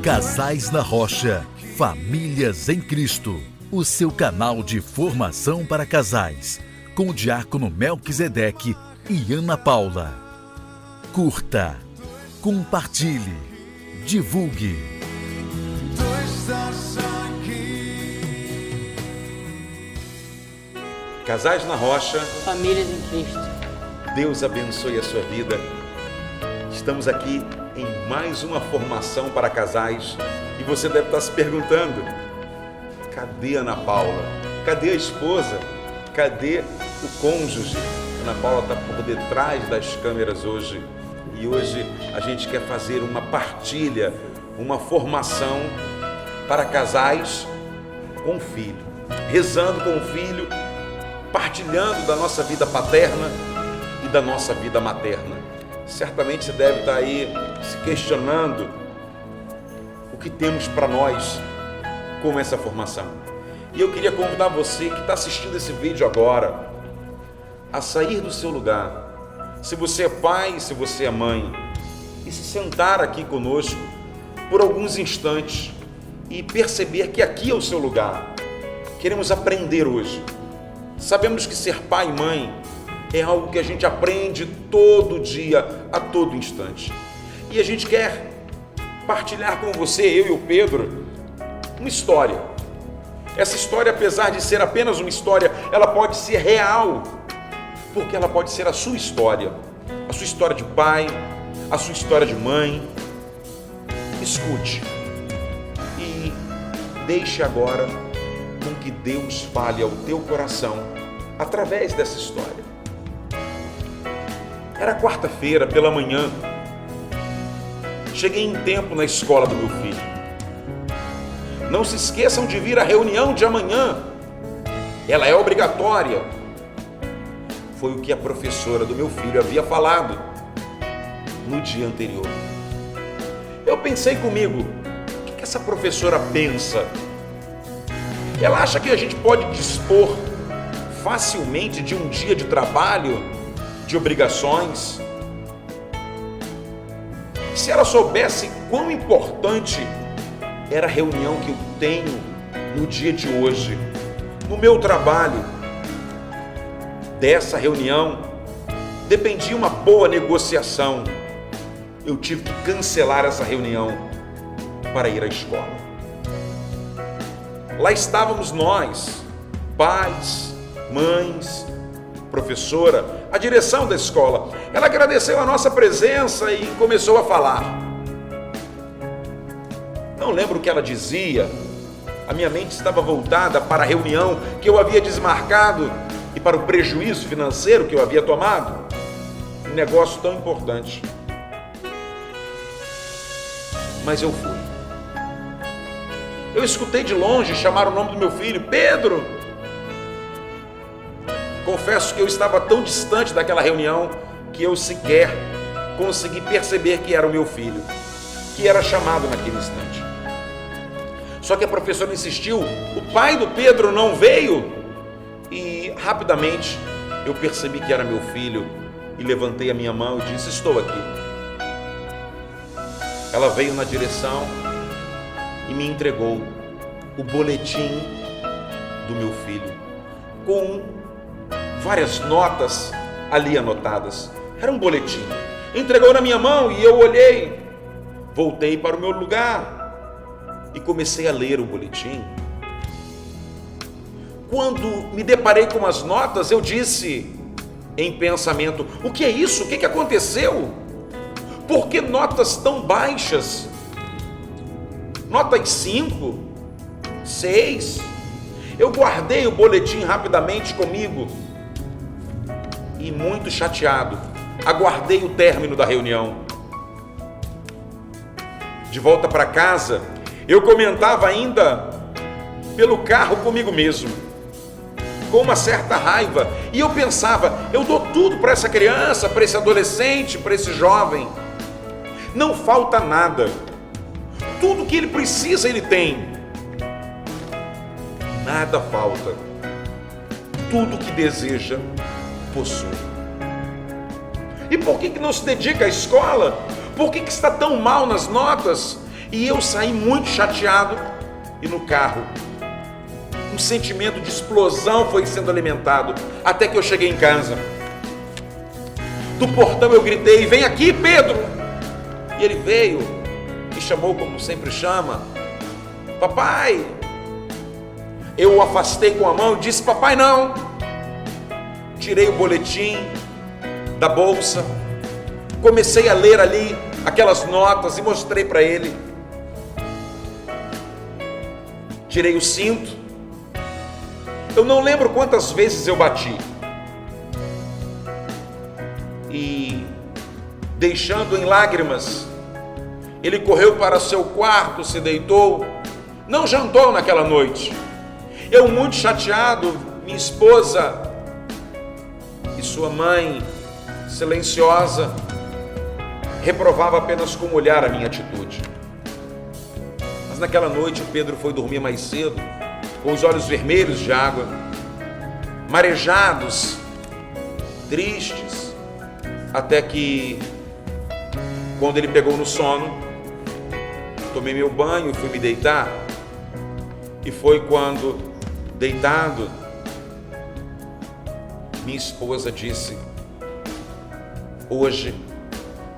Casais na Rocha, Famílias em Cristo. O seu canal de formação para casais, com o diácono Melquisedeque e Ana Paula. Curta, compartilhe, divulgue. Casais na Rocha, Famílias em Cristo. Deus abençoe a sua vida. Estamos aqui em mais uma formação para casais e você deve estar se perguntando: cadê Ana Paula? Cadê a esposa? Cadê o cônjuge? Ana Paula está por detrás das câmeras hoje e hoje a gente quer fazer uma partilha, uma formação para casais com filho, rezando com o filho, partilhando da nossa vida paterna e da nossa vida materna. Certamente você deve estar aí se questionando o que temos para nós com essa formação. E eu queria convidar você que está assistindo esse vídeo agora a sair do seu lugar, se você é pai, se você é mãe, e se sentar aqui conosco por alguns instantes e perceber que aqui é o seu lugar. Queremos aprender hoje. Sabemos que ser pai e mãe é algo que a gente aprende todo dia, a todo instante. E a gente quer partilhar com você, eu e o Pedro, uma história. Essa história, apesar de ser apenas uma história, ela pode ser real, porque ela pode ser a sua história de pai, a sua história de mãe. Escute e deixe agora com que Deus fale ao teu coração através dessa história. Era quarta-feira pela manhã. Cheguei em tempo na escola do meu filho. Não se esqueçam de vir à reunião de amanhã. Ela é obrigatória. Foi o que a professora do meu filho havia falado no dia anterior. Eu pensei comigo, o que essa professora pensa? Ela acha que a gente pode dispor facilmente de um dia de trabalho, de obrigações? Se ela soubesse quão importante era a reunião que eu tenho no dia de hoje, no meu trabalho, dessa reunião dependia uma boa negociação. Eu tive que cancelar essa reunião para ir à escola. Lá estávamos nós, pais, mães, professora, a direção da escola. Ela agradeceu a nossa presença e começou a falar. Não lembro o que ela dizia. A minha mente estava voltada para a reunião que eu havia desmarcado e para o prejuízo financeiro que eu havia tomado. Um negócio tão importante. Mas eu fui. Eu escutei de longe chamar o nome do meu filho, Pedro. Confesso que eu estava tão distante daquela reunião que eu sequer consegui perceber que era o meu filho, que era chamado naquele instante. Só que a professora insistiu, o pai do Pedro não veio, e rapidamente eu percebi que era meu filho e levantei a minha mão e disse: estou aqui. Ela veio na direção e me entregou o boletim do meu filho, com várias notas ali anotadas. Era um boletim. Entregou na minha mão e eu olhei. Voltei para o meu lugar e comecei a ler o boletim. Quando me deparei com as notas, eu disse em pensamento: o que é isso? O que aconteceu? Por que notas tão baixas? Notas 5, 6. Eu guardei o boletim rapidamente comigo e, muito chateado, aguardei o término da reunião. De volta para casa, eu comentava ainda pelo carro comigo mesmo, com uma certa raiva, e eu pensava: eu dou tudo para essa criança, para esse adolescente, para esse jovem. Não falta nada. Tudo que ele precisa, ele tem. Nada falta. Tudo que deseja, possui. E por que não se dedica à escola? Por que está tão mal nas notas? E eu saí muito chateado e no carro um sentimento de explosão foi sendo alimentado até que eu cheguei em casa. Do portão eu gritei: vem aqui, Pedro! E ele veio e chamou como sempre chama: papai! Eu o afastei com a mão e disse: papai, não! Tirei o boletim da bolsa, comecei a ler ali aquelas notas e mostrei para ele. Tirei o cinto. Eu não lembro quantas vezes eu bati. E, deixando em lágrimas, ele correu para seu quarto, se deitou, não jantou naquela noite. Eu, muito chateado, minha esposa e sua mãe, silenciosa, reprovava apenas com o olhar a minha atitude. Mas naquela noite Pedro foi dormir mais cedo, com os olhos vermelhos de água, marejados, tristes, até que, quando ele pegou no sono, tomei meu banho e fui me deitar. E foi quando, deitado, minha esposa disse: hoje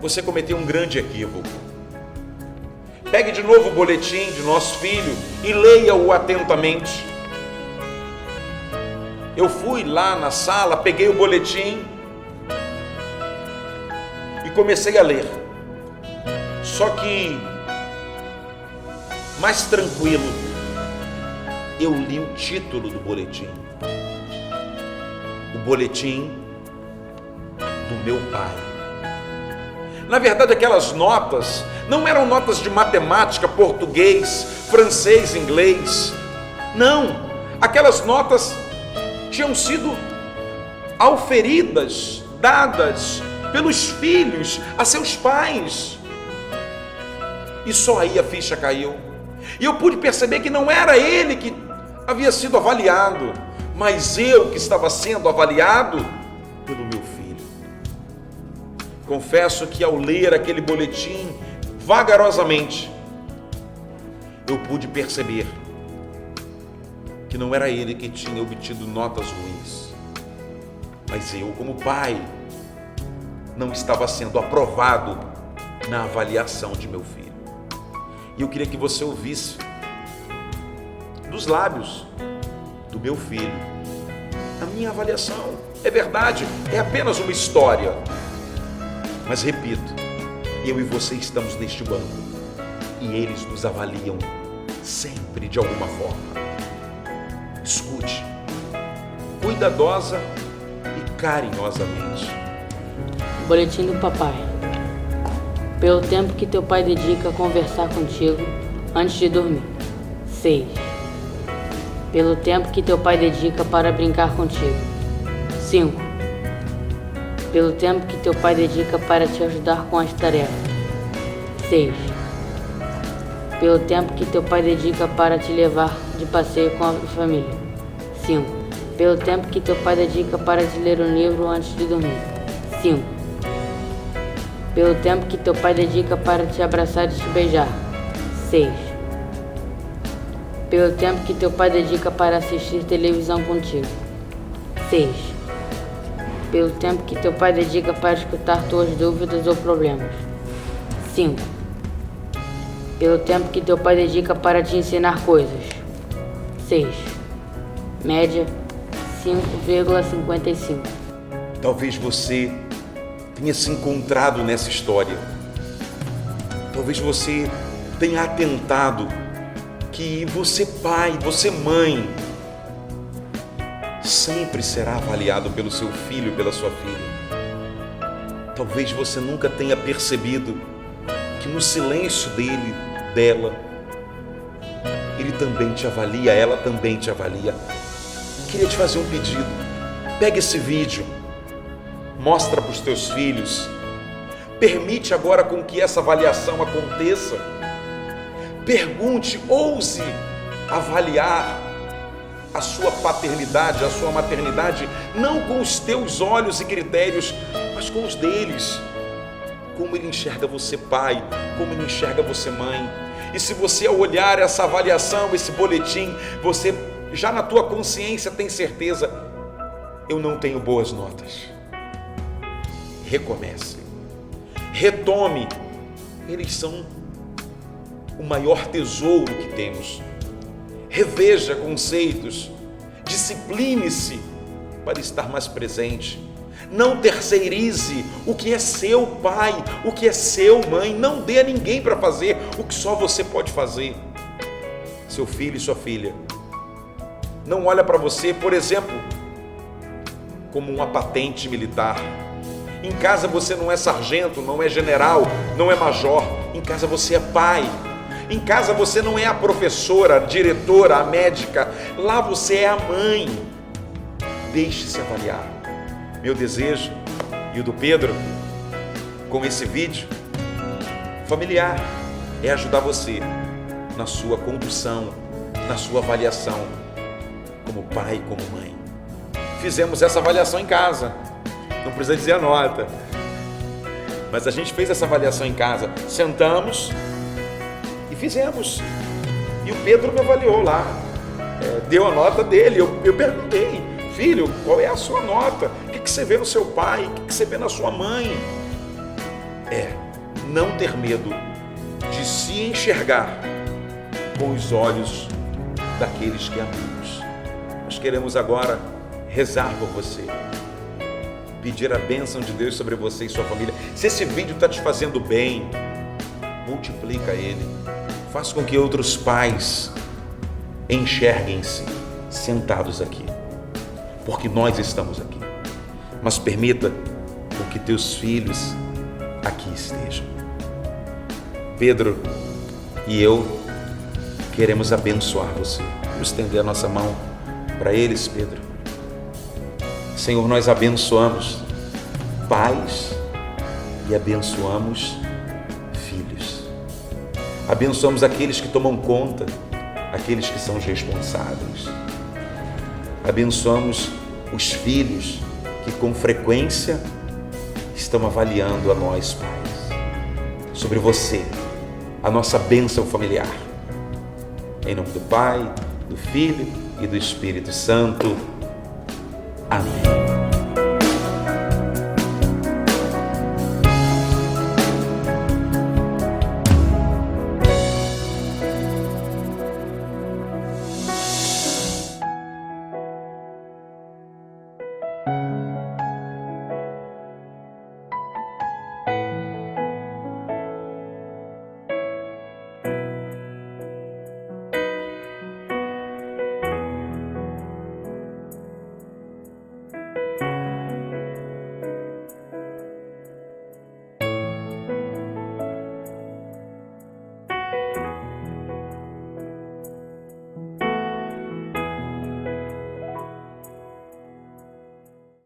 você cometeu um grande equívoco. Pegue de novo o boletim de nosso filho e leia-o atentamente. Eu fui lá na sala, peguei o boletim e comecei a ler. Só que, mais tranquilo, eu li o título do boletim. O boletim do meu pai. Na verdade, aquelas notas não eram notas de matemática, português, francês, inglês. Não, aquelas notas tinham sido auferidas, dadas pelos filhos a seus pais. E só aí a ficha caiu. E eu pude perceber que não era ele que havia sido avaliado, mas eu que estava sendo avaliado pelo meu filho. Confesso que ao ler aquele boletim, vagarosamente, eu pude perceber que não era ele que tinha obtido notas ruins, mas eu, como pai, não estava sendo aprovado na avaliação de meu filho. E eu queria que você ouvisse dos lábios do meu filho a minha avaliação. É verdade, é apenas uma história. Mas repito, eu e você estamos neste banco e eles nos avaliam sempre de alguma forma. Escute, cuidadosa e carinhosamente. Boletim do papai. Pelo tempo que teu pai dedica a conversar contigo antes de dormir. 6. Pelo tempo que teu pai dedica para brincar contigo. 5. Pelo tempo que teu pai dedica para te ajudar com as tarefas. 6. Pelo tempo que teu pai dedica para te levar de passeio com a família. 5. Pelo tempo que teu pai dedica para te ler um livro antes de dormir. 5. Pelo tempo que teu pai dedica para te abraçar e te beijar. 6. Pelo tempo que teu pai dedica para assistir televisão contigo. 6. Pelo tempo que teu pai dedica para escutar tuas dúvidas ou problemas. 5. Pelo tempo que teu pai dedica para te ensinar coisas. 6. Média 5,55. Talvez você tenha se encontrado nessa história. Talvez você tenha atentado que você, pai, você, mãe, sempre será avaliado pelo seu filho, pela sua filha. Talvez você nunca tenha percebido que no silêncio dele, dela, ele também te avalia, ela também te avalia. Queria te fazer um pedido. Pega esse vídeo, mostra para os teus filhos, permite agora com que essa avaliação aconteça. Pergunte, ouse avaliar a sua paternidade, a sua maternidade, não com os teus olhos e critérios, mas com os deles. Como ele enxerga você, pai, como ele enxerga você, mãe. E se você ao olhar essa avaliação, esse boletim, você já na tua consciência tem certeza, eu não tenho boas notas. Recomece, retome, eles são o maior tesouro que temos. Reveja conceitos, discipline-se para estar mais presente. Não terceirize o que é seu, pai, o que é seu, mãe. Não dê a ninguém para fazer o que só você pode fazer. Seu filho e sua filha não olha para você, por exemplo, como uma patente militar. Em casa você não é sargento, não é general, não é major. Em casa você é pai. Em casa você não é a professora, a diretora, a médica. Lá você é a mãe. Deixe-se avaliar. Meu desejo e o do Pedro, com esse vídeo familiar, é ajudar você na sua condução, na sua avaliação, como pai e como mãe. Fizemos essa avaliação em casa, não precisa dizer a nota, mas a gente fez essa avaliação em casa, sentamos e fizemos. E o Pedro me avaliou lá, deu a nota dele. Eu perguntei: filho, qual é a sua nota? O que você vê no seu pai? O que você vê na sua mãe? Não ter medo de se enxergar com os olhos daqueles que amamos. Nós queremos agora rezar por você, pedir a bênção de Deus sobre você e sua família. Se esse vídeo está te fazendo bem, multiplica ele. Faz com que outros pais enxerguem-se sentados aqui, porque nós estamos aqui. Mas permita que teus filhos aqui estejam. Pedro e eu queremos abençoar você. Vamos estender a nossa mão para eles, Pedro. Senhor, nós abençoamos pais e abençoamos filhos. Abençoamos aqueles que tomam conta, aqueles que são os responsáveis. Abençoamos os filhos que com frequência estão avaliando a nós, pais. Sobre você, a nossa bênção familiar. Em nome do Pai, do Filho e do Espírito Santo. Amém.